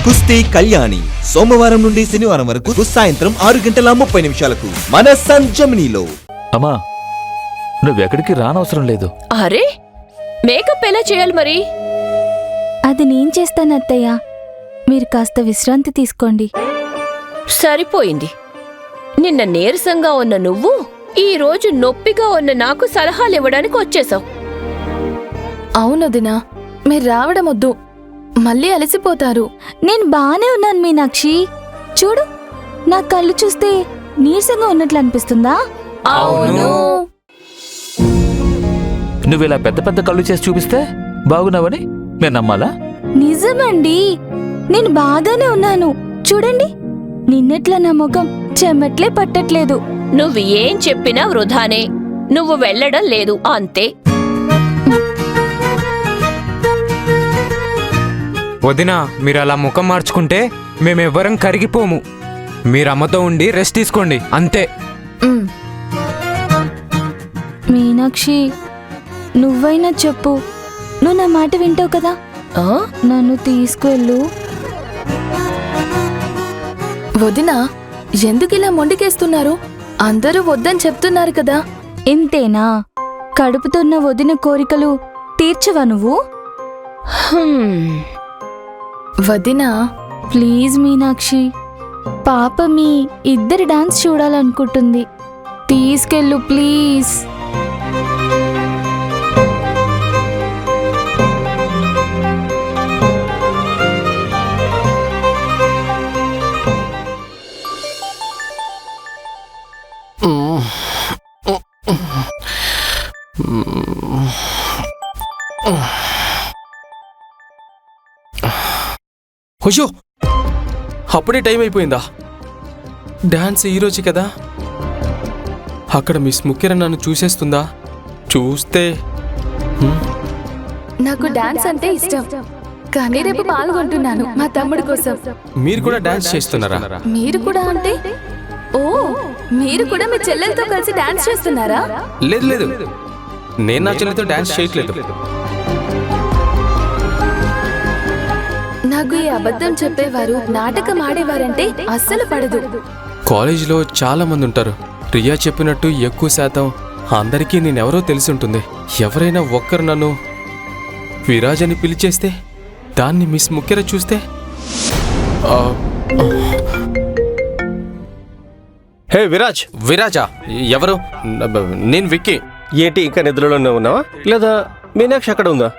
కుస్తీ కళ్యాణి సోమవారం నుండి శనివారం వరకు సాయంత్రం 6:30 మన సంజమినిలో. అమ్మా, నువ్వెక్కడికి రానవసరం లేదు. అరే, మేకప్ ఎలా చేయాలి మరి? అది నేను చేస్తాను అత్తయ్య, మీరు కాస్త విశ్రాంతి తీసుకోండి. సరిపోయింది. నిన్న నీరసంగా ఉన్న నువ్వు ఈ రోజు నొప్పిగా ఉన్న నాకు సలహాలివ్వడానికి వచ్చేశావు. అవునొదినా, మీరు రావడం వద్దు, మళ్ళీ అలసిపోతారు. నేను బానే ఉన్నాను మీనాక్షి. చూడు, నా కళ్ళు చూస్తే నీరసంగా ఉన్నట్లు అనిపిస్తుందా? అవును. నువ్విలా పెద్ద పెద్ద కళ్ళు చేసి చూపిస్తే బాగున్నావని నేను నమ్మాలా? నిజమండి, నేను బాగానే ఉన్నాను. చూడండి, నిన్నట్లా నా ముఖం చెమట్లే పట్టట్లేదు. నువ్వు ఏం చెప్పినా వృధానే. నువ్వు వెళ్ళడం లేదు, అంతే. వదినా, మీరు అలా ముఖం మార్చుకుంటే మేమెవ్వరం కరిగిపోము. మీరు అమ్మతో ఉండి రెస్ట్ తీసుకోండి, అంతే. మీనాక్షి, నువ్వైనా చెప్పు, నువ్వు నా మాట వింటావు కదా? నన్ను తీసుకెళ్ళు. వదినా, ఎందుకిలా మొండికేస్తున్నారు? అందరూ వద్దని చెప్తున్నారు కదా. ఇంతేనా? కడుపుతున్న వదిన కోరికలు తీర్చవా నువ్వు? వదినా, ప్లీజ్ మీనాక్షి, పాప మీ ఇద్దరి డాన్స్ చూడాలనుకుంటుంది. తీసుకెళ్ళు ప్లీజ్. అయ్యో, అప్పుడే టైం అయిపోయిందా? డాన్స్ ఈరోజు కదా. అక్కడ మిస్ ముఖ్యర నన్ను చూసేస్తుందా? చూస్తే నాకు డాన్స్ అంటే ఇష్టం, కానీ రేపు పాల్గొంటున్నాను మా తమ్ముడి కోసం. మీరు కూడా డాన్స్ చేస్తున్నారా? మీరు కూడా అంటే? ఓ, మీరు కూడా మీ చెల్లెలతో కలిసి డాన్స్ చేస్తున్నారా? లేదు లేదు, నేను నా చెల్లితో డాన్స్ చేయట్లేదు. నాకు ఈ అబద్ధం చెప్పేవారు, నాటకం ఆడేవారంటే అస్సలు పడదు. కాలేజీలో చాలా మంది ఉంటారు. రియా చెప్పినట్టు ఎక్కువ శాతం అందరికీ నేనెవరో తెలిసి ఉంటుంది. ఎవరైనా ఒక్కరు నన్ను విరాజ్ అని పిలిచేస్తే, దాన్ని మిస్ ముఖ్యర చూస్తే. హే విరాజ్. విరాజా? ఎవరు? నేను విక్కీ. ఏంటి ఇంకా నిద్రలోనే ఉన్నావా, లేదా మీనాక్షి అక్కడ ఉందా?